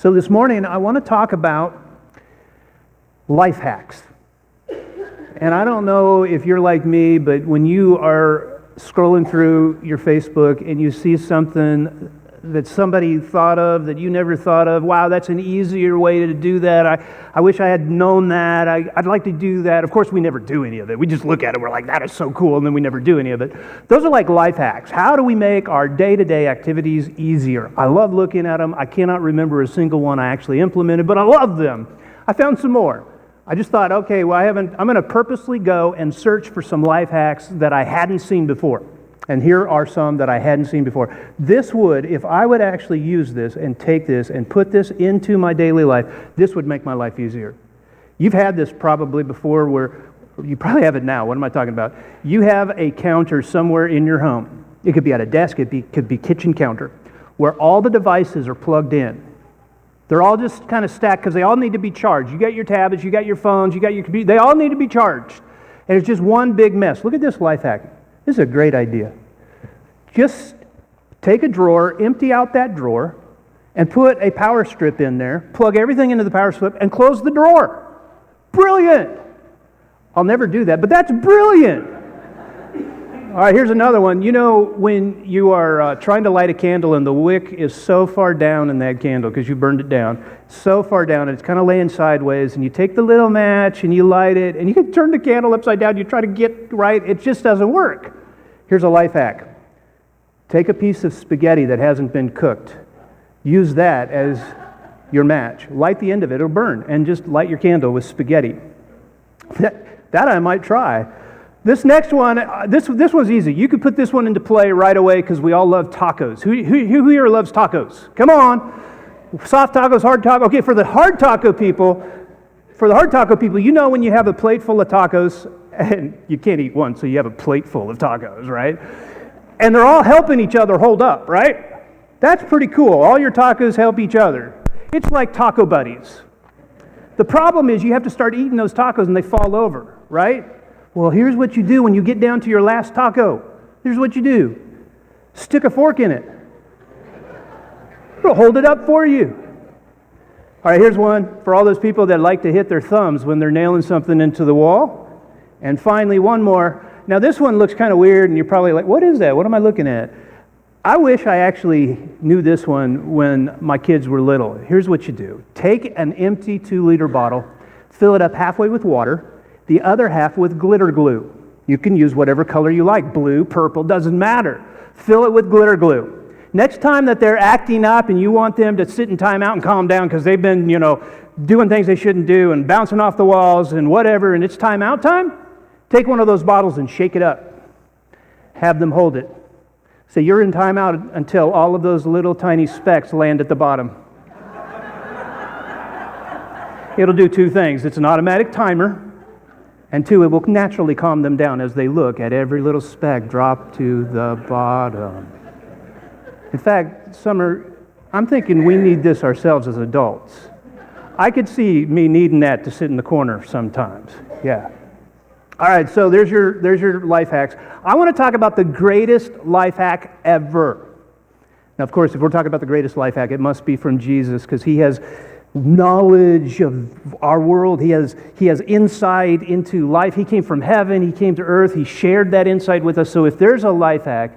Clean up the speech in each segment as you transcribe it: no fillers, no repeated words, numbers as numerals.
So this morning, I want to talk about life hacks. And I don't know if you're like me, but when you are scrolling through your Facebook and you see something that somebody thought of that you never thought of, wow, that's an easier way to do that. I wish I had known that. I'd like to do that. Of course, we never do any of it. We just look at it, we're like, that is so cool, and then we never do any of it. Those are like life hacks. How do we make our day-to-day activities easier? I love looking at them. I cannot remember a single one I actually implemented, but I love them. I found some more. I just thought, okay, well, I'm going to purposely go and search for some life hacks that I hadn't seen before. And here are some that I hadn't seen before. This would, if I would actually use this and take this and put this into my daily life, this would make my life easier. You've had this probably before where, you probably have it now. What am I talking about? You have a counter somewhere in your home. It could be at a desk, it could be kitchen counter, where all the devices are plugged in. They're all just kind of stacked because they all need to be charged. You got your tablets, you got your phones, you got your computer. They all need to be charged. And it's just one big mess. Look at this life hack. This is a great idea. Just take a drawer, empty out that drawer, and put a power strip in there, plug everything into the power strip, and close the drawer. Brilliant! I'll never do that, but that's brilliant! All right, here's another one. You know, when you are trying to light a candle and the wick is so far down in that candle because you burned it down, so far down, and it's kind of laying sideways, and you take the little match and you light it, and you can turn the candle upside down, you try to get right, it just doesn't work. Here's a life hack. Take a piece of spaghetti that hasn't been cooked. Use that as your match. Light the end of it, it'll burn, and just light your candle with spaghetti. That I might try. This next one, this one's easy. You could put this one into play right away because we all love tacos. Who here loves tacos? Come on. Soft tacos, hard tacos. Okay, for the hard taco people, you know when you have a plate full of tacos, and you can't eat one, so you have a plate full of tacos, right? And they're all helping each other hold up, right? That's pretty cool. All your tacos help each other. It's like taco buddies. The problem is you have to start eating those tacos and they fall over, right? Well, here's what you do when you get down to your last taco. Here's what you do. Stick a fork in it. It'll hold it up for you. All right, here's one for all those people that like to hit their thumbs when they're nailing something into the wall. And finally, one more. Now, this one looks kind of weird, and you're probably like, what is that? What am I looking at? I wish I actually knew this one when my kids were little. Here's what you do. Take an empty 2-liter bottle, fill it up halfway with water, the other half with glitter glue. You can use whatever color you like, blue, purple, doesn't matter. Fill it with glitter glue. Next time that they're acting up and you want them to sit in timeout and calm down because they've been, doing things they shouldn't do and bouncing off the walls and whatever, and it's timeout time, take one of those bottles and shake it up. Have them hold it. Say, you're in timeout until all of those little tiny specks land at the bottom. It'll do two things. It's an automatic timer, and two, it will naturally calm them down as they look at every little speck drop to the bottom. In fact, Summer, I'm thinking we need this ourselves as adults. I could see me needing that to sit in the corner sometimes. Yeah. All right, so there's your life hacks. I want to talk about the greatest life hack ever. Now, of course, if we're talking about the greatest life hack, it must be from Jesus because he has knowledge of our world. He has insight into life. He came from heaven. He came to earth. He shared that insight with us. So if there's a life hack,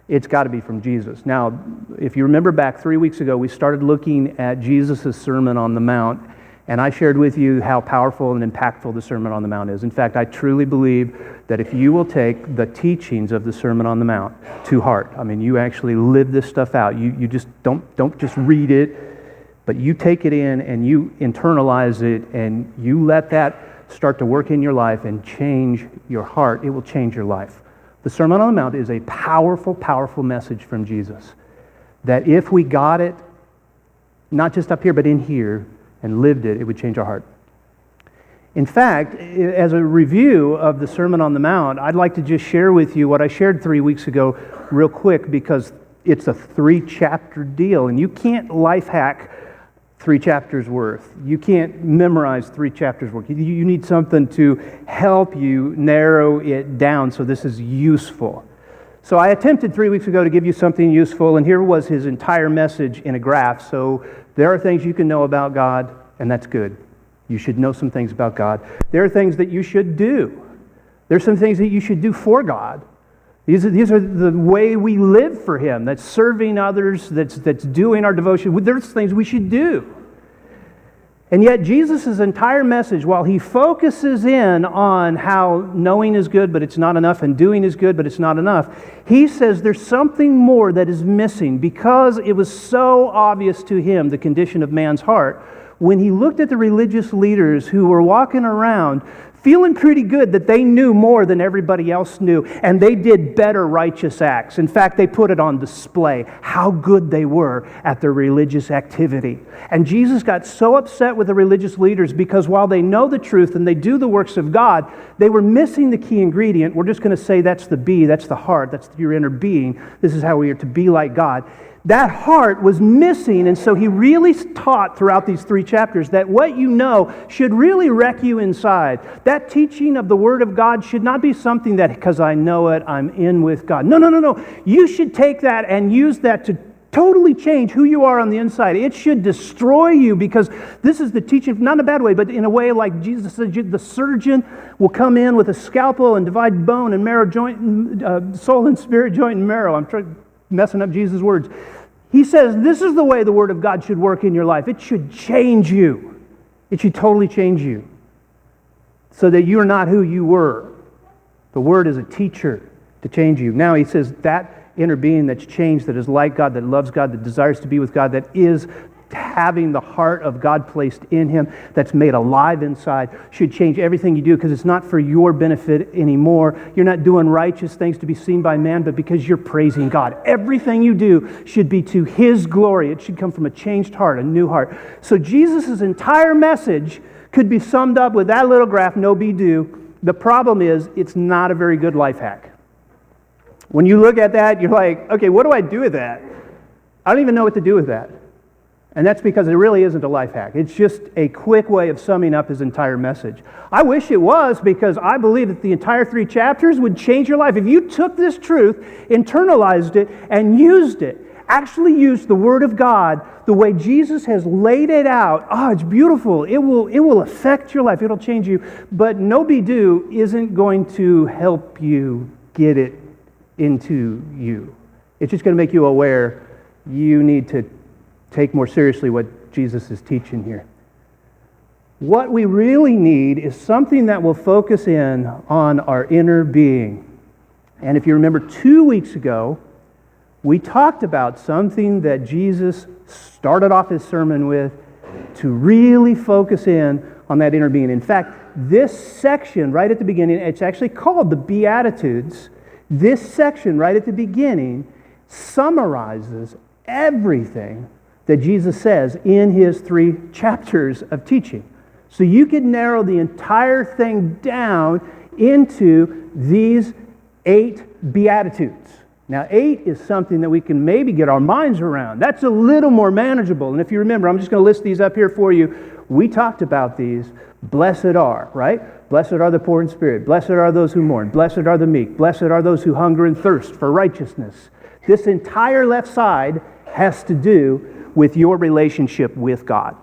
it's got to be from Jesus. Now, if you remember back 3 weeks ago, we started looking at Jesus' Sermon on the Mount, and I shared with you how powerful and impactful the Sermon on the Mount is. In fact, I truly believe that if you will take the teachings of the Sermon on the Mount to heart, I mean, you actually live this stuff out. You just don't just read it, but you take it in and you internalize it and you let that start to work in your life and change your heart. It will change your life. The Sermon on the Mount is a powerful, powerful message from Jesus that if we got it, not just up here, but in here, and lived it, it would change our heart. In fact, as a review of the Sermon on the Mount, I'd like to just share with you what I shared 3 weeks ago real quick because it's a 3-chapter deal, and you can't life hack 3 chapters worth. You can't memorize 3 chapters worth. You need something to help you narrow it down so this is useful. So I attempted 3 weeks ago to give you something useful, and here was his entire message in a graph. So there are things you can know about God, and that's good. You should know some things about God. There are things that you should do. There's some things that you should do for God. These are the way we live for Him. That's serving others, that's doing our devotion. There's things we should do. And yet Jesus' entire message, while He focuses in on how knowing is good but it's not enough and doing is good but it's not enough, He says there's something more that is missing because it was so obvious to Him, the condition of man's heart, when He looked at the religious leaders who were walking around feeling pretty good that they knew more than everybody else knew, and they did better righteous acts. In fact, they put it on display, how good they were at their religious activity. And Jesus got so upset with the religious leaders because while they know the truth and they do the works of God, they were missing the key ingredient. We're just going to say that's the B, that's the heart, that's your inner being. This is how we are to be like God. That heart was missing, and so He really taught throughout these 3 chapters that what you know should really wreck you inside. That teaching of the Word of God should not be something that, because I know it, I'm in with God. No. You should take that and use that to totally change who you are on the inside. It should destroy you because this is the teaching, not in a bad way, but in a way like Jesus said, the surgeon will come in with a scalpel and divide bone and marrow, joint, soul and spirit, joint and marrow. I'm messing up Jesus' words. He says this is the way the Word of God should work in your life. It should change you. It should totally change you so that you're not who you were. The Word is a teacher to change you. Now He says that inner being that's changed, that is like God, that loves God, that desires to be with God, that is having the heart of God placed in him, that's made alive inside, should change everything you do because it's not for your benefit anymore. You're not doing righteous things to be seen by man, but because you're praising God. Everything you do should be to His glory. It should come from a changed heart, a new heart. So Jesus' entire message could be summed up with that little graph, no be do. The problem is, it's not a very good life hack. When you look at that, you're like, okay, what do I do with that? I don't even know what to do with that. And that's because it really isn't a life hack. It's just a quick way of summing up his entire message. I wish it was, because I believe that the entire 3 chapters would change your life. If you took this truth, internalized it, and used it, actually used the Word of God the way Jesus has laid it out, it's beautiful. It will affect your life. It'll change you. But no be do isn't going to help you get it into you. It's just going to make you aware you need to take more seriously what Jesus is teaching here. What we really need is something that will focus in on our inner being. And if you remember 2 weeks ago, we talked about something that Jesus started off his sermon with to really focus in on that inner being. In fact, this section right at the beginning, it's actually called the Beatitudes. This section right at the beginning summarizes everything that Jesus says in his 3 chapters of teaching. So you could narrow the entire thing down into these 8 Beatitudes. Now, 8 is something that we can maybe get our minds around. That's a little more manageable. And if you remember, I'm just going to list these up here for you. We talked about these. Blessed are, right? Blessed are the poor in spirit. Blessed are those who mourn. Blessed are the meek. Blessed are those who hunger and thirst for righteousness. This entire left side has to do with your relationship with God.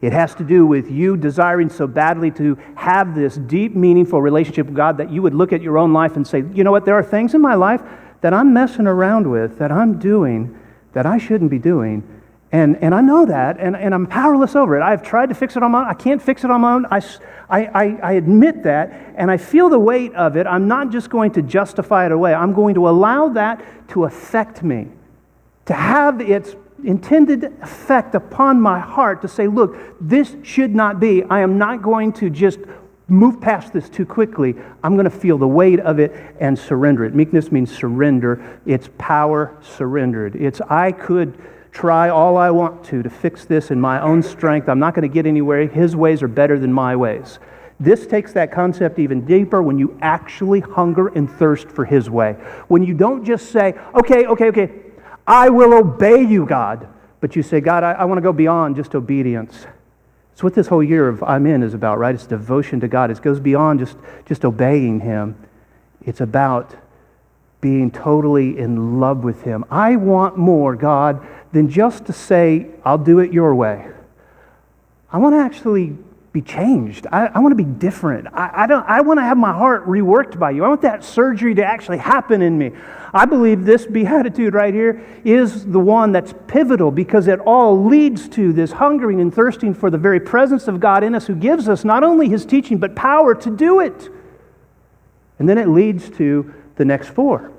It has to do with you desiring so badly to have this deep, meaningful relationship with God that you would look at your own life and say, you know what, there are things in my life that I'm messing around with, that I'm doing, that I shouldn't be doing. And I know that, and I'm powerless over it. I've tried to fix it on my own. I can't fix it on my own. I admit that, and I feel the weight of it. I'm not just going to justify it away. I'm going to allow that to affect me, to have its intended effect upon my heart, to say, look, this should not be. I am not going to just move past this too quickly. I'm going to feel the weight of it and surrender it. Meekness means surrender. It's power surrendered. It's I could try all I want to fix this in my own strength. I'm not going to get anywhere. His ways are better than my ways. This takes that concept even deeper when you actually hunger and thirst for His way. When you don't just say, okay, I will obey you, God. But you say, God, I want to go beyond just obedience. It's what this whole year of I'm in is about, right? It's devotion to God. It goes beyond just obeying Him. It's about being totally in love with Him. I want more, God, than just to say, I'll do it your way. I want to actually be changed. I want to be different. I want to have my heart reworked by you. I want that surgery to actually happen in me. I believe this beatitude right here is the one that's pivotal because it all leads to this hungering and thirsting for the very presence of God in us who gives us not only His teaching but power to do it. And then it leads to the next four,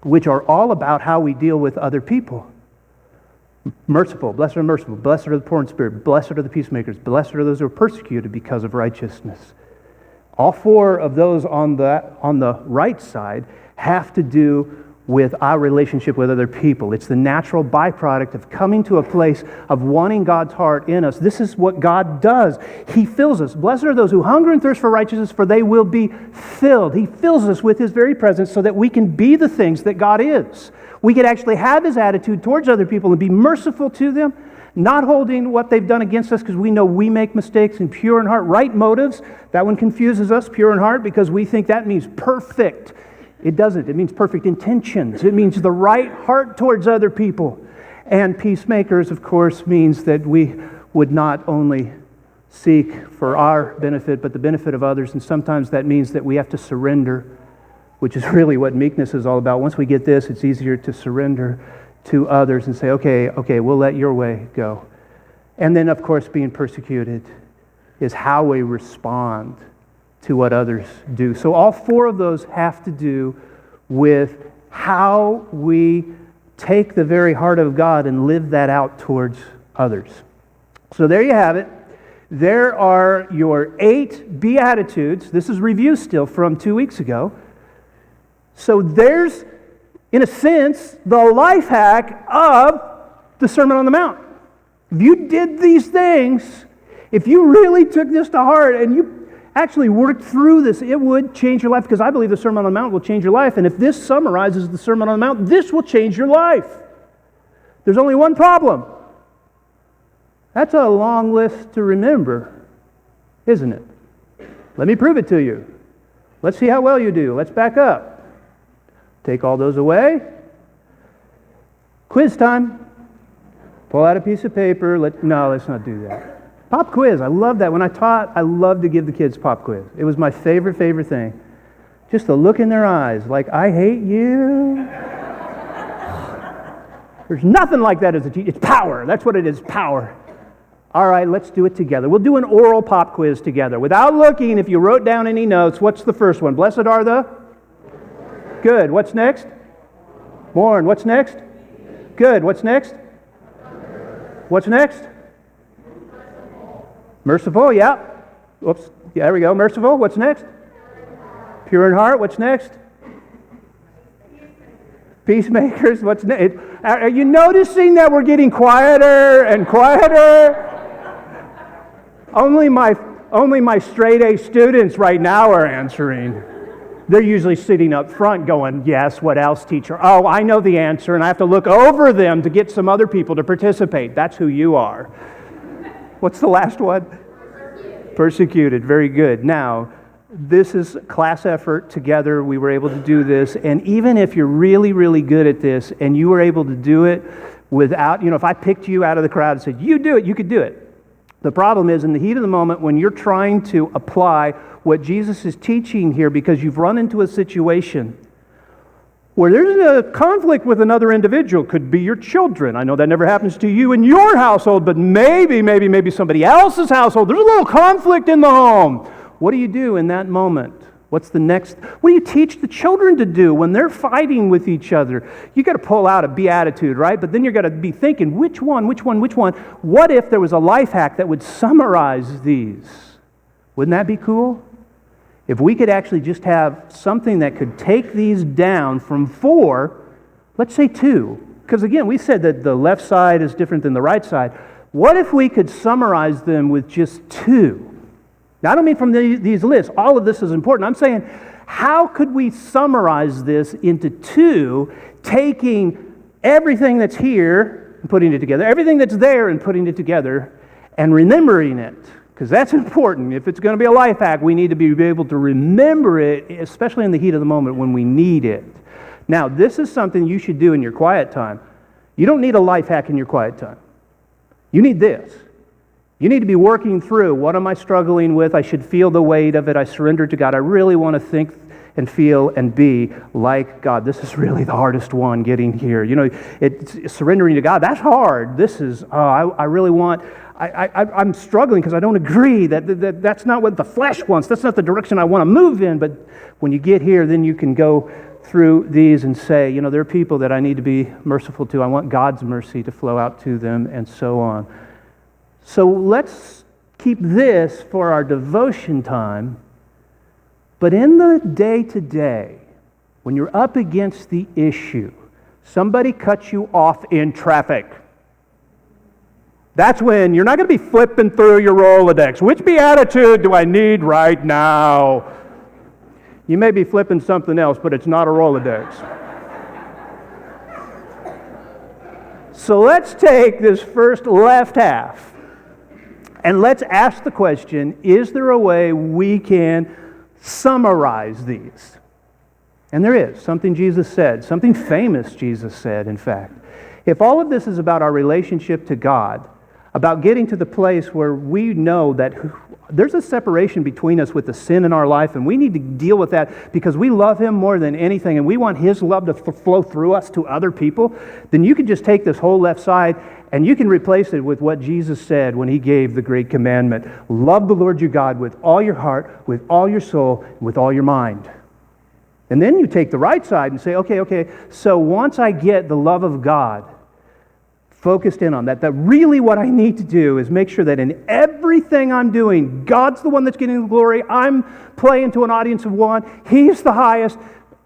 which are all about how we deal with other people. Merciful, blessed are the merciful, blessed are the poor in spirit, blessed are the peacemakers, blessed are those who are persecuted because of righteousness. All four of those on the right side have to do with our relationship with other people. It's the natural byproduct of coming to a place of wanting God's heart in us. This is what God does. He fills us. Blessed are those who hunger and thirst for righteousness, for they will be filled. He fills us with His very presence so that we can be the things that God is. We can actually have His attitude towards other people and be merciful to them, not holding what they've done against us because we know we make mistakes, and pure in heart, right motives. That one confuses us, pure in heart, because we think that means perfect. It doesn't. It means perfect intentions. It means the right heart towards other people. And peacemakers, of course, means that we would not only seek for our benefit, but the benefit of others. And sometimes that means that we have to surrender, which is really what meekness is all about. Once we get this, it's easier to surrender to others and say, okay, we'll let your way go. And then, of course, being persecuted is how we respond to what others do. So all four of those have to do with how we take the very heart of God and live that out towards others. So there you have it. There are your 8 Beatitudes. This is review still from 2 weeks ago. So there's, in a sense, the life hack of the Sermon on the Mount. If you did these things, if you really took this to heart and you actually worked through this, it would change your life, because I believe the Sermon on the Mount will change your life. And if this summarizes the Sermon on the Mount, this will change your life. There's only one problem. That's a long list to remember, isn't it? Let me prove it to you. Let's see how well you do. Let's back up. Take all those away. Quiz time. Pull out a piece of paper. Let's not do that. Pop quiz. I love that. When I taught, I loved to give the kids pop quiz. It was my favorite thing. Just the look in their eyes, like, I hate you. There's nothing like that as a teacher. It's power. That's what it is, power. All right, let's do it together. We'll do an oral pop quiz together. Without looking, if you wrote down any notes, what's the first one? Blessed are the? Good. What's next? Mourn. What's next? Good. What's next? What's next? Merciful, yeah. Whoops. Yeah, there we go. Merciful. What's next? Pure in heart. What's next? Peacemakers. What's next? Are you noticing that we're getting quieter and quieter? Only my straight A students right now are answering. They're usually sitting up front going, yes, what else, teacher? Oh, I know the answer, and I have to look over them to get some other people to participate. That's who you are. What's the last one? Persecuted. Very good. Now, this is class effort together. We were able to do this. And even if you're really, really good at this and you were able to do it without, if I picked you out of the crowd and said, you do it, you could do it. The problem is in the heat of the moment when you're trying to apply what Jesus is teaching here because you've run into a situation where there's a conflict with another individual. Could be your children. I know that never happens to you in your household, but maybe somebody else's household. There's a little conflict in the home. What do you do in that moment? What's the next? What do you teach the children to do when they're fighting with each other? You got to pull out a beatitude, right? But then you're going to be thinking, which one? What if there was a life hack that would summarize these? Wouldn't that be cool? If we could actually just have something that could take these down from 4, let's say 2, because again, we said that the left side is different than the right side. What if we could summarize them with just 2? Now, I don't mean from these lists. All of this is important. I'm saying, how could we summarize this into 2, taking everything that's here and putting it together, everything that's there and putting it together, and remembering it? Because that's important. If it's going to be a life hack, we need to be able to remember it, especially in the heat of the moment when we need it. Now, this is something you should do in your quiet time. You don't need a life hack in your quiet time. You need this. You need to be working through, what am I struggling with? I should feel the weight of it. I surrender to God. I really want to think and feel and be like God. This is really the hardest one, getting here. You know, it's surrendering to God. That's hard. This is, I really want, I'm struggling because I don't agree that's not what the flesh wants. That's not the direction I want to move in. But when you get here, then you can go through these and say, you know, there are people that I need to be merciful to. I want God's mercy to flow out to them, and so on. So let's keep this for our devotion time. But in the day-to-day, when you're up against the issue, somebody cuts you off in traffic. That's when you're not going to be flipping through your Rolodex. Which beatitude do I need right now? You may be flipping something else, but it's not a Rolodex. So let's take this first left half and let's ask the question, is there a way we can summarize these? And there is. Something Jesus said, something famous Jesus said, in fact. If all of this is about our relationship to God, about getting to the place where we know that there's a separation between us with the sin in our life, and we need to deal with that because we love Him more than anything, and we want His love to flow through us to other people, then you can just take this whole left side and you can replace it with what Jesus said when He gave the great commandment. Love the Lord your God with all your heart, with all your soul, and with all your mind. And then you take the right side and say, okay, so once I get the love of God focused in on that really what I need to do is make sure that in everything I'm doing, God's the one that's getting the glory. I'm playing to an audience of one. He's the highest.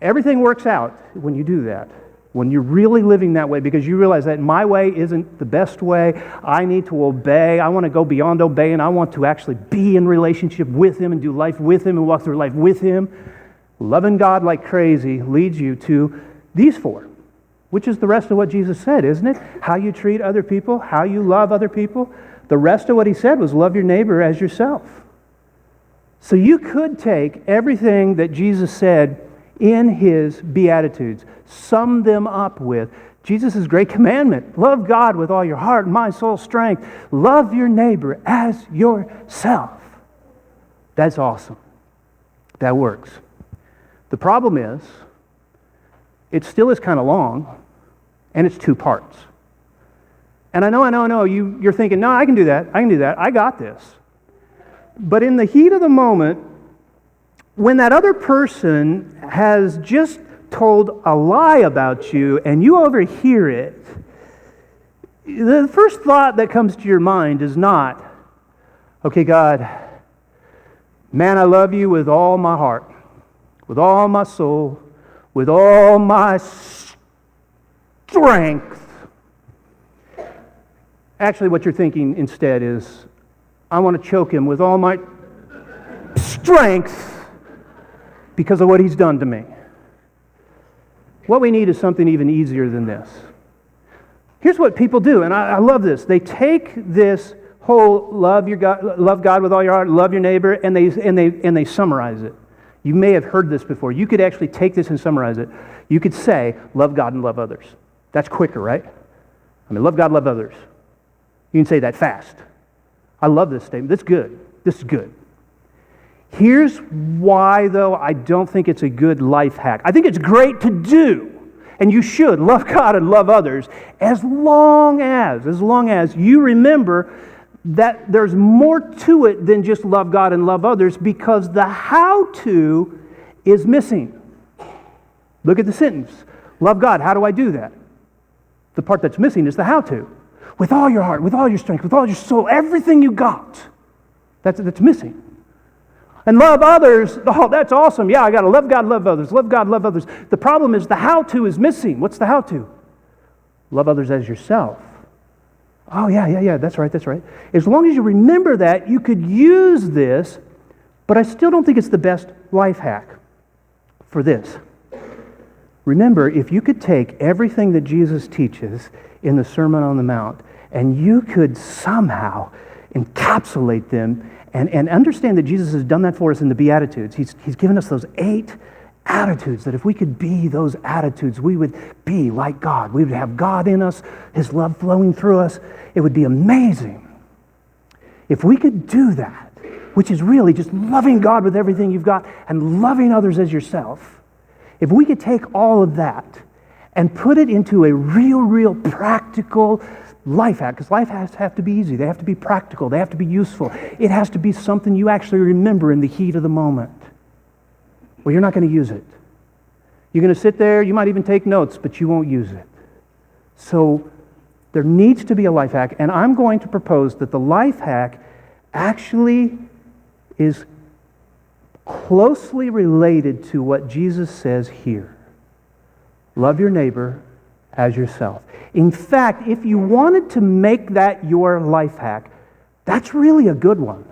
Everything works out when you do that. When you're really living that way, because you realize that my way isn't the best way. I need to obey. I want to go beyond obeying. I want to actually be in relationship with Him and do life with Him and walk through life with Him. Loving God like crazy leads you to these four, which is the rest of what Jesus said, isn't it? How you treat other people, how you love other people. The rest of what He said was love your neighbor as yourself. So you could take everything that Jesus said in His Beatitudes, sum them up with Jesus' great commandment. Love God with all your heart, mind, soul, strength. Love your neighbor as yourself. That's awesome. That works. The problem is, it still is kind of long, and it's two parts. And I know, you're thinking, no, I can do that, I got this. But in the heat of the moment, when that other person has just told a lie about you and you overhear it, the first thought that comes to your mind is not, okay, God, man, I love you with all my heart, with all my soul, with all my strength. Actually, what you're thinking instead is, I want to choke him with all my strength because of what he's done to me. What we need is something even easier than this. Here's what people do, and I love this. They take this whole love God with all your heart, love your neighbor, and they summarize it. You may have heard this before. You could actually take this and summarize it. You could say, love God and love others. That's quicker, right? I mean, love God, love others. You can say that fast. I love this statement. That's good. This is good. Here's why, though, I don't think it's a good life hack. I think it's great to do, and you should love God and love others as long as you remember that there's more to it than just love God and love others, because the how-to is missing. Look at the sentence. Love God. How do I do that? The part that's missing is the how-to. With all your heart, with all your strength, with all your soul, everything you got. That's missing. And love others, oh, that's awesome. Yeah, I got to love God, love others. Love God, love others. The problem is the how-to is missing. What's the how-to? Love others as yourself. Oh, yeah, that's right. As long as you remember that, you could use this, but I still don't think it's the best life hack for this. Remember, if you could take everything that Jesus teaches in the Sermon on the Mount, and you could somehow encapsulate them and understand that Jesus has done that for us in the Beatitudes. He's given us those 8 attitudes, that if we could be those attitudes, we would be like God. We would have God in us, His love flowing through us. It would be amazing. If we could do that, which is really just loving God with everything you've got and loving others as yourself, if we could take all of that and put it into a real practical life hack, because life has to have to be easy. They have to be practical. They have to be useful. It has to be something you actually remember in the heat of the moment. Well, you're not going to use it. You're going to sit there, you might even take notes, but you won't use it. So there needs to be a life hack, and I'm going to propose that the life hack actually is closely related to what Jesus says here. Love your neighbor as yourself. In fact, if you wanted to make that your life hack, that's really a good one.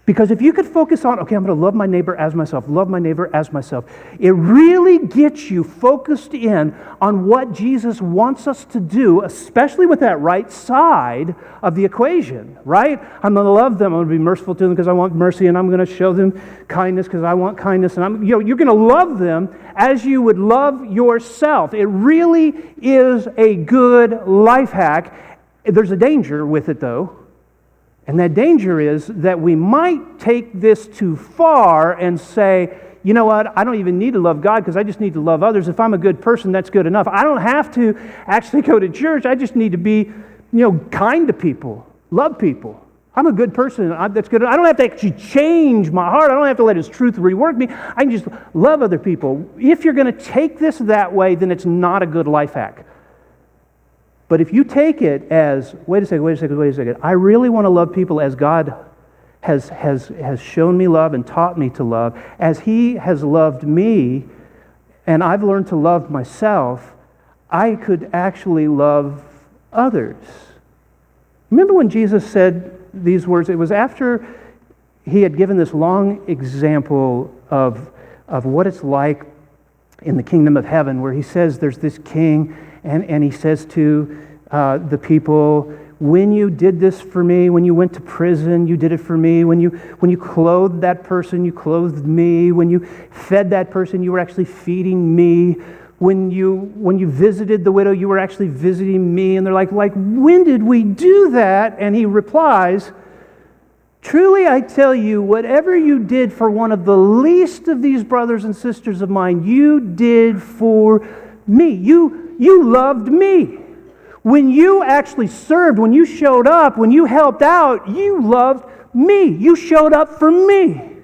Because if you could focus on, okay, I'm going to love my neighbor as myself, love my neighbor as myself, it really gets you focused in on what Jesus wants us to do, especially with that right side of the equation, right? I'm going to love them, I'm going to be merciful to them because I want mercy, and I'm going to show them kindness because I want kindness, and you're going to love them as you would love yourself. It really is a good life hack. There's a danger with it, though. And that danger is that we might take this too far and say, you know what, I don't even need to love God because I just need to love others. If I'm a good person, that's good enough. I don't have to actually go to church. I just need to be, kind to people, love people. I'm a good person. That's good. I don't have to actually change my heart. I don't have to let His truth rework me. I can just love other people. If you're going to take this that way, then it's not a good life hack. But if you take it as, wait a second, I really want to love people as God has shown me love and taught me to love, as He has loved me, and I've learned to love myself, I could actually love others. Remember when Jesus said these words? It was after He had given this long example of what it's like in the kingdom of heaven, where He says there's this king, and He says to the people, when you did this for me, when you went to prison, you did it for me. When you clothed that person, you clothed me. When you fed that person, you were actually feeding me. When you visited the widow, you were actually visiting me. And they're like, when did we do that? And He replies, truly I tell you, whatever you did for one of the least of these brothers and sisters of mine, you did for me. You loved me. When you actually served, when you showed up, when you helped out, you loved me. You showed up for me.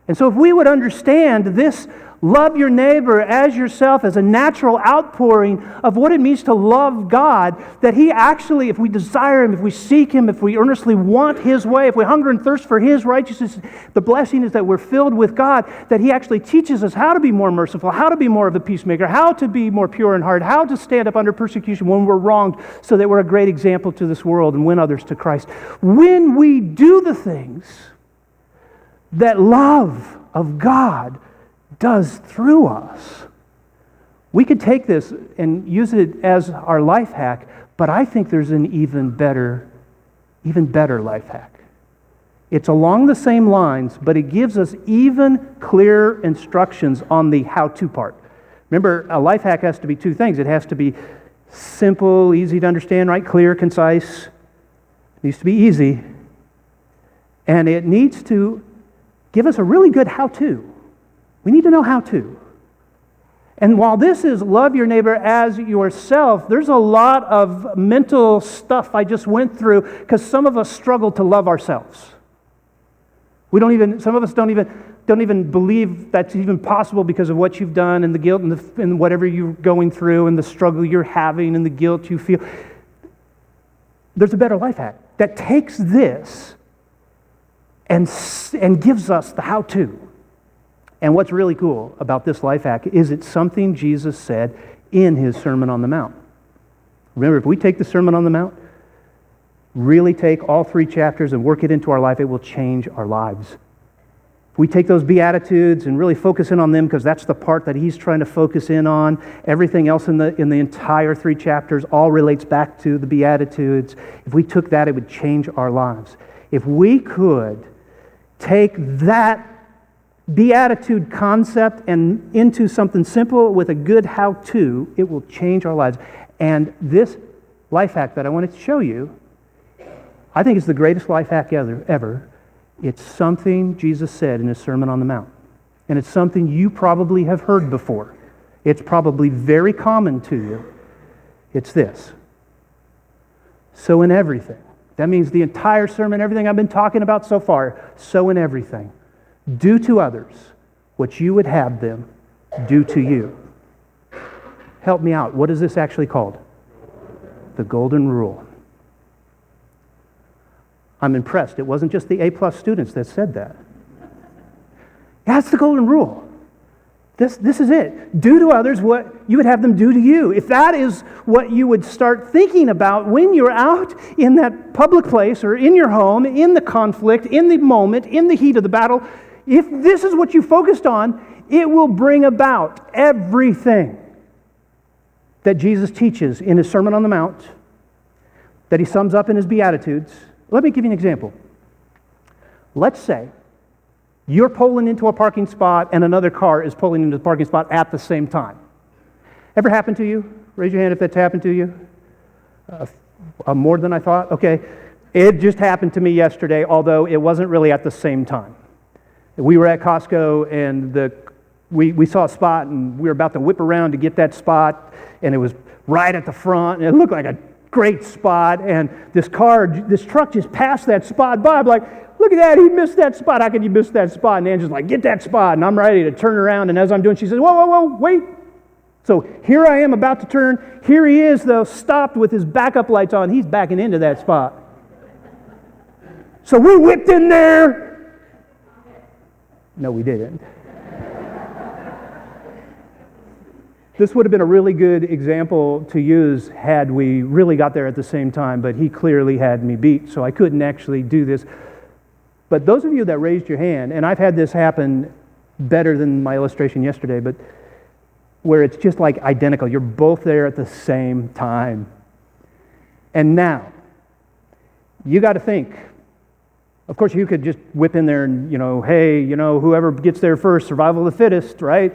And so if we would understand this, love your neighbor as yourself, as a natural outpouring of what it means to love God, that He actually, if we desire Him, if we seek Him, if we earnestly want His way, if we hunger and thirst for His righteousness, the blessing is that we're filled with God, that He actually teaches us how to be more merciful, how to be more of a peacemaker, how to be more pure in heart, how to stand up under persecution when we're wronged, so that we're a great example to this world and win others to Christ. When we do the things that love of God does through us, we could take this and use it as our life hack, but I think there's an even better life hack. It's along the same lines, but it gives us even clearer instructions on the how-to part. Remember, a life hack has to be two things. It has to be simple, easy to understand, right? Clear, concise. It needs to be easy. And it needs to give us a really good how-to. We need to know how to. And while this is love your neighbor as yourself, there's a lot of mental stuff I just went through because some of us struggle to love ourselves. Some of us don't even believe that's even possible because of what you've done and the guilt and whatever you're going through and the struggle you're having and the guilt you feel. There's a better life hack that takes this and gives us the how-to. And what's really cool about this life hack is it's something Jesus said in His Sermon on the Mount. Remember, if we take the Sermon on the Mount, really take all 3 chapters and work it into our life, it will change our lives. If we take those Beatitudes and really focus in on them, because that's the part that He's trying to focus in on, everything else in the entire 3 chapters all relates back to the Beatitudes. If we took that, it would change our lives. If we could take that beatitude concept and into something simple with a good how-to, it will change our lives. And this life hack that I wanted to show you, I think it's the greatest life hack ever. It's something Jesus said in his Sermon on the Mount. And it's something you probably have heard before. It's probably very common to you. It's this. Sow in everything. That means the entire sermon, everything I've been talking about so far, sow in everything. Do to others what you would have them do to you. Help me out. What is this actually called? The Golden Rule. I'm impressed. It wasn't just the A+ students that said that. That's the Golden Rule. This is it. Do to others what you would have them do to you. If that is what you would start thinking about when you're out in that public place or in your home, in the conflict, in the moment, in the heat of the battle, if this is what you focused on, it will bring about everything that Jesus teaches in his Sermon on the Mount, that he sums up in his Beatitudes. Let me give you an example. Let's say you're pulling into a parking spot and another car is pulling into the parking spot at the same time. Ever happened to you? Raise your hand if that's happened to you. More than I thought? Okay. It just happened to me yesterday, although it wasn't really at the same time. We were at Costco and we saw a spot and we were about to whip around to get that spot, and it was right at the front and it looked like a great spot, and this truck just passed that spot by. I'm like, look at that, he missed that spot. How could you miss that spot? And Angela's like, get that spot. And I'm ready to turn around, and as I'm doing, she says, whoa, wait. So here I am about to turn. Here he is, though, stopped with his backup lights on. He's backing into that spot. So we whipped in there. No, we didn't. This would have been a really good example to use had we really got there at the same time, but he clearly had me beat, so I couldn't actually do this. But those of you that raised your hand, and I've had this happen better than my illustration yesterday, but where it's just like identical. You're both there at the same time. And now, you got to think. Of course, you could just whip in there and, hey, whoever gets there first, survival of the fittest, right?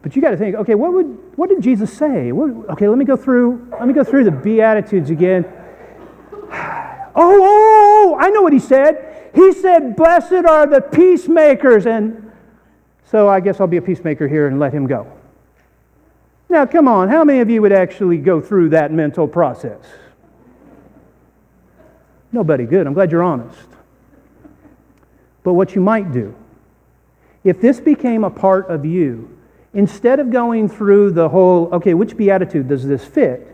But you got to think, okay, what did Jesus say? Okay, let me go through the Beatitudes again. Oh, I know what he said. He said, blessed are the peacemakers. And so I guess I'll be a peacemaker here and let him go. Now, come on, how many of you would actually go through that mental process? Nobody. Good. I'm glad you're honest. But what you might do, if this became a part of you, instead of going through the whole, okay, which beatitude does this fit?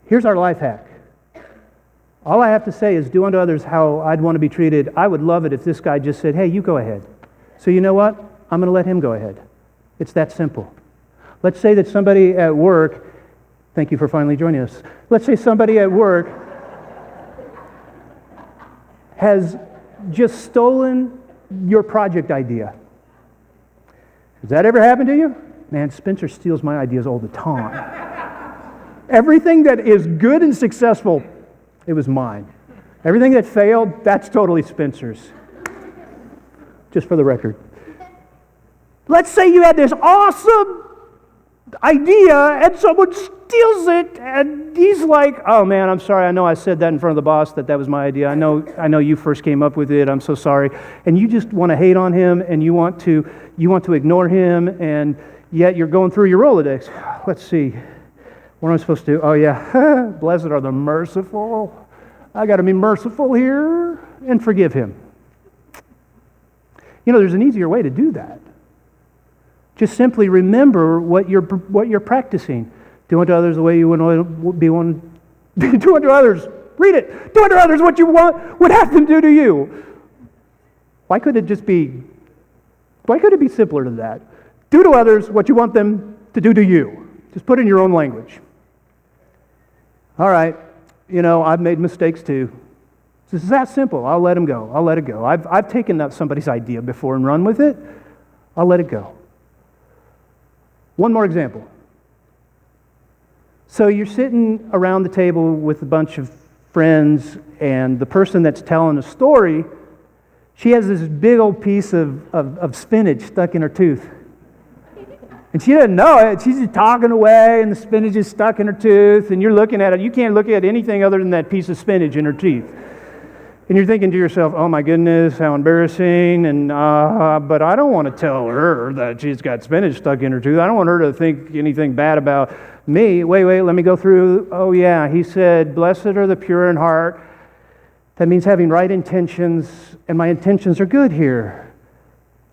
Here's our life hack. All I have to say is do unto others how I'd want to be treated. I would love it if this guy just said, hey, you go ahead. So you know what? I'm going to let him go ahead. It's that simple. Let's say that somebody at work, thank you for finally joining us. Let's say somebody at work has just stolen your project idea. Has that ever happened to you? Man, Spencer steals my ideas all the time. Everything that is good and successful, it was mine. Everything that failed, that's totally Spencer's. Just for the record. Let's say you had this awesome idea and someone steals it and he's like, oh man, I'm sorry, I know I said that in front of the boss that was my idea. I know you first came up with it. I'm so sorry. And you just want to hate on him and you want to ignore him, and yet you're going through your Rolodex. Let's see. What am I supposed to do? Oh yeah, blessed are the merciful. I got to be merciful here and forgive him. There's an easier way to do that. Just simply remember what you're practicing. Do unto others the way you would be one. Do unto others. Read it. Do unto others what you would have them do to you. Why couldn't it be simpler than that? Do to others what you want them to do to you. Just put it in your own language. All right. I've made mistakes too. This is that simple. I'll let him go. I'll let it go. I've taken up somebody's idea before and run with it. I'll let it go. One more example. So you're sitting around the table with a bunch of friends, and the person that's telling a story, She has this big old piece of spinach stuck in her tooth. And she doesn't know it. She's just talking away, and the spinach is stuck in her tooth, and you're looking at it. You can't look at anything other than that piece of spinach in her teeth. And you're thinking to yourself, oh my goodness, how embarrassing, and but I don't want to tell her that she's got spinach stuck in her tooth. I don't want her to think anything bad about me. Wait, let me go through. Oh yeah, he said, blessed are the pure in heart. That means having right intentions, and my intentions are good here.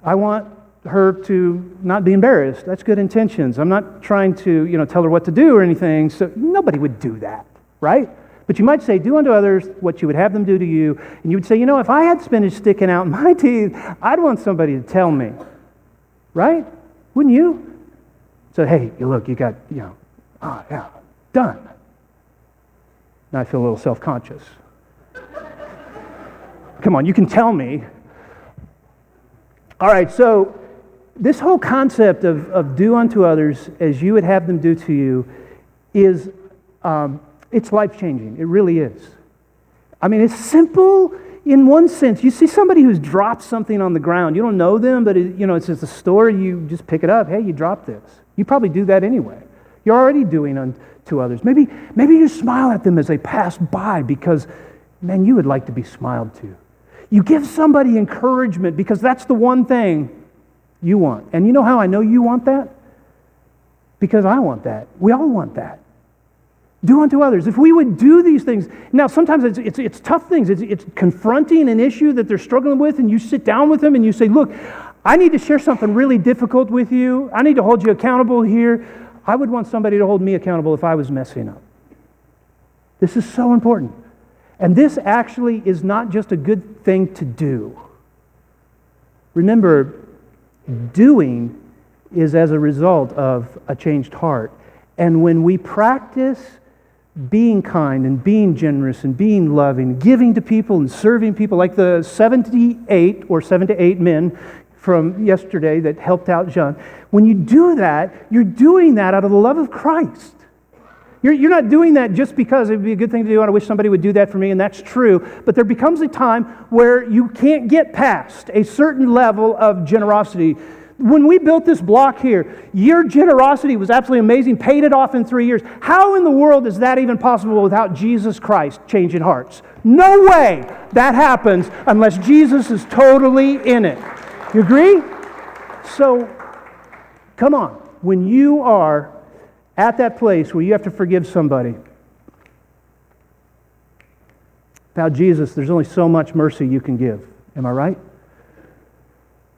I want her to not be embarrassed. That's good intentions. I'm not trying to, tell her what to do or anything. So nobody would do that, right? But you might say, do unto others what you would have them do to you. And you would say, if I had spinach sticking out in my teeth, I'd want somebody to tell me, right? Wouldn't you? So, hey, look, you got, done. Now I feel a little self-conscious. Come on, you can tell me. All right, so this whole concept of do unto others as you would have them do to you is, it's life-changing. It really is. I mean, it's simple in one sense. You see somebody who's dropped something on the ground. You don't know them, but it's just a store. You just pick it up. Hey, you dropped this. You probably do that anyway. You're already doing unto others. Maybe you smile at them as they pass by because, man, you would like to be smiled to. You give somebody encouragement because that's the one thing you want. And you know how I know you want that? Because I want that. We all want that. Do unto others. If we would do these things, now sometimes it's tough things. It's confronting an issue that they're struggling with, and you sit down with them and you say, look, I need to share something really difficult with you. I need to hold you accountable here. I would want somebody to hold me accountable if I was messing up. This is so important. And this actually is not just a good thing to do. Remember, doing is as a result of a changed heart. And when we practice being kind and being generous and being loving, giving to people and serving people, like the 78 or 7 to 8 men from yesterday that helped out John, when you do that, you're doing that out of the love of Christ. You're not doing that just because it would be a good thing to do, and I wish somebody would do that for me, and that's true. But there becomes a time where you can't get past a certain level of generosity. When we built this block here, your generosity was absolutely amazing, paid it off in 3 years. How in the world is that even possible without Jesus Christ changing hearts? No way that happens unless Jesus is totally in it. You agree? So, come on. When you are at that place where you have to forgive somebody, without Jesus, there's only so much mercy you can give. Am I right?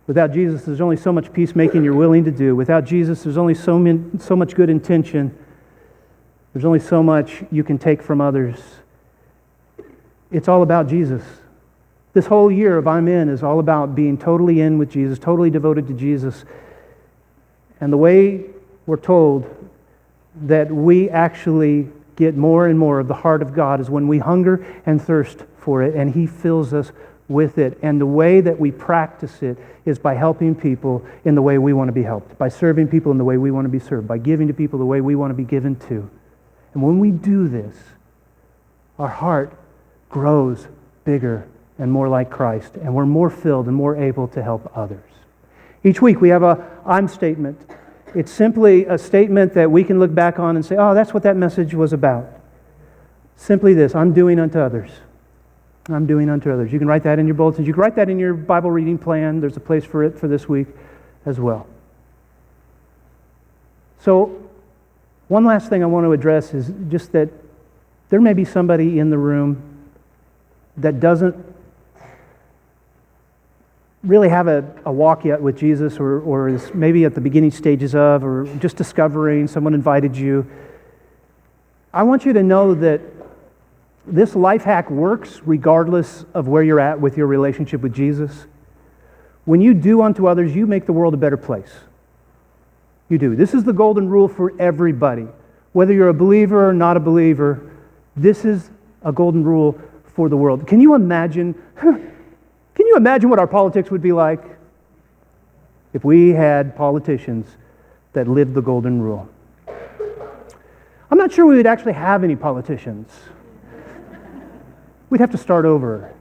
Without Jesus, there's only so much peacemaking you're willing to do. Without Jesus, there's only so much good intention. There's only so much you can take from others. It's all about Jesus. This whole year of I'm In is all about being totally in with Jesus, totally devoted to Jesus. And the way we're told that we actually get more and more of the heart of God is when we hunger and thirst for it, and He fills us with it. And the way that we practice it is by helping people in the way we want to be helped, by serving people in the way we want to be served, by giving to people the way we want to be given to. And when we do this, our heart grows bigger and more like Christ, and we're more filled and more able to help others. Each week we have a I'm statement. It's simply a statement that we can look back on and say, oh, that's what that message was about. Simply this: I'm doing unto others. I'm doing unto others. You can write that in your bulletins. You can write that in your Bible reading plan. There's a place for it for this week as well. So, one last thing I want to address is just that there may be somebody in the room that doesn't really have a walk yet with Jesus, or is maybe at the beginning stages of, or just discovering, someone invited you. I want you to know that this life hack works regardless of where you're at with your relationship with Jesus. When you do unto others, you make the world a better place. You do. This is the golden rule for everybody. Whether you're a believer or not a believer, this is a golden rule for the world. Can you imagine what our politics would be like if we had politicians that lived the golden rule? I'm not sure we would actually have any politicians. We'd have to start over.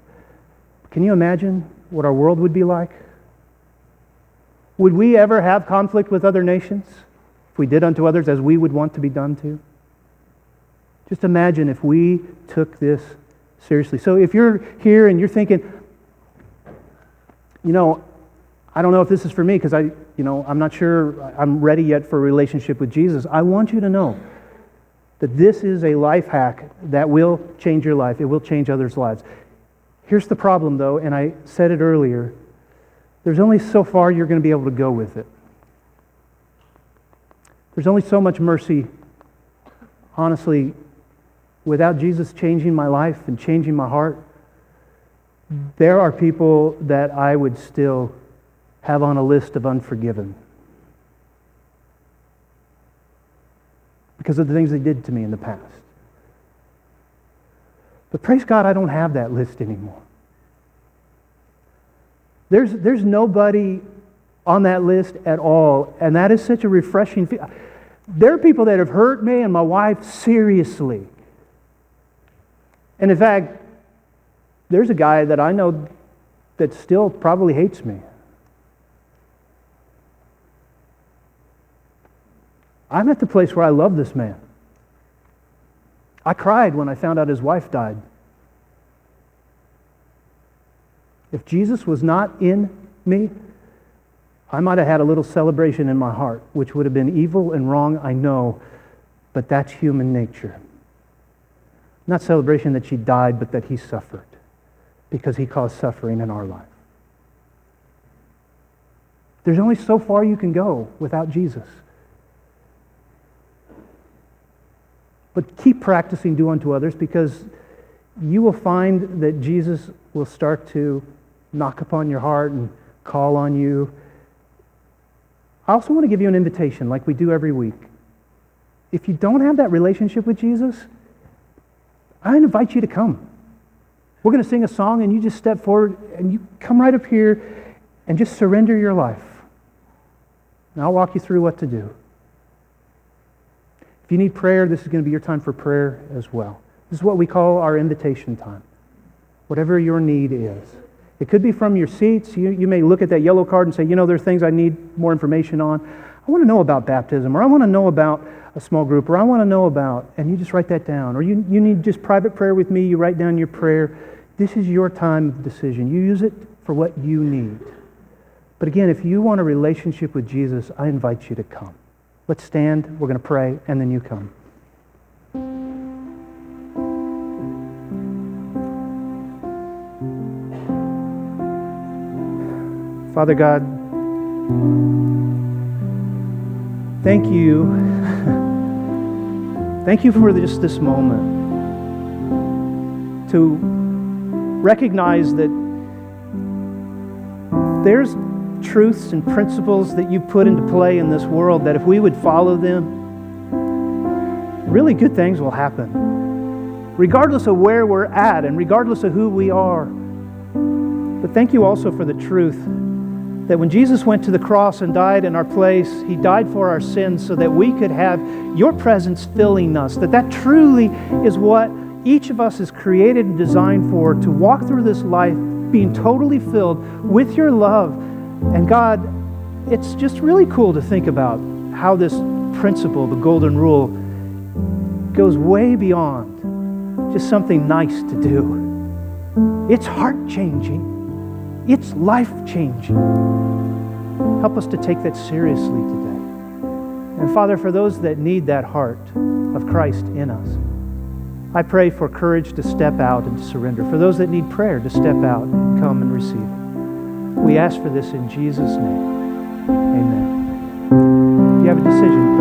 Can you imagine what our world would be like? Would we ever have conflict with other nations if we did unto others as we would want to be done to? Just imagine if we took this seriously. So if you're here and you're thinking, I don't know if this is for me because I'm not sure I'm ready yet for a relationship with Jesus. I want you to know that this is a life hack that will change your life. It will change others' lives. Here's the problem, though, and I said it earlier. There's only so far you're going to be able to go with it. There's only so much mercy. Honestly, without Jesus changing my life and changing my heart, there are people that I would still have on a list of unforgiven because of the things they did to me in the past. But praise God, I don't have that list anymore. There's nobody on that list at all, and that is such a refreshing feeling. There are people that have hurt me and my wife seriously. And in fact, there's a guy that I know that still probably hates me. I'm at the place where I love this man. I cried when I found out his wife died. If Jesus was not in me, I might have had a little celebration in my heart, which would have been evil and wrong, I know, but that's human nature. Not celebration that she died, but that he suffered, because he caused suffering in our life. There's only so far you can go without Jesus. But keep practicing do unto others, because you will find that Jesus will start to knock upon your heart and call on you. I also want to give you an invitation like we do every week. If you don't have that relationship with Jesus, I invite you to come. We're going to sing a song and you just step forward and you come right up here and just surrender your life. And I'll walk you through what to do. If you need prayer, this is going to be your time for prayer as well. This is what we call our invitation time. Whatever your need is. It could be from your seats. You may look at that yellow card and say, there are things I need more information on. I want to know about baptism, or I want to know about a small group, or I want to know about, and you just write that down. Or you need just private prayer with me, you write down your prayer. This is your time of decision. You use it for what you need. But again, if you want a relationship with Jesus, I invite you to come. Let's stand, we're going to pray, and then you come. Father God, thank you. Thank you for just this moment to recognize that there's truths and principles that you put into play in this world that if we would follow them, really good things will happen. Regardless of where we're at and regardless of who we are. But thank you also for the truth that when Jesus went to the cross and died in our place, He died for our sins so that we could have your presence filling us. That truly is what each of us is created and designed for, to walk through this life being totally filled with your love. And God, it's just really cool to think about how this principle, the golden rule, goes way beyond just something nice to do. It's heart-changing. It's life-changing. Help us to take that seriously today. And Father, for those that need that heart of Christ in us, I pray for courage to step out and to surrender. For those that need prayer, to step out and come and receive it. We ask for this in Jesus' name. Amen. If you have a decision,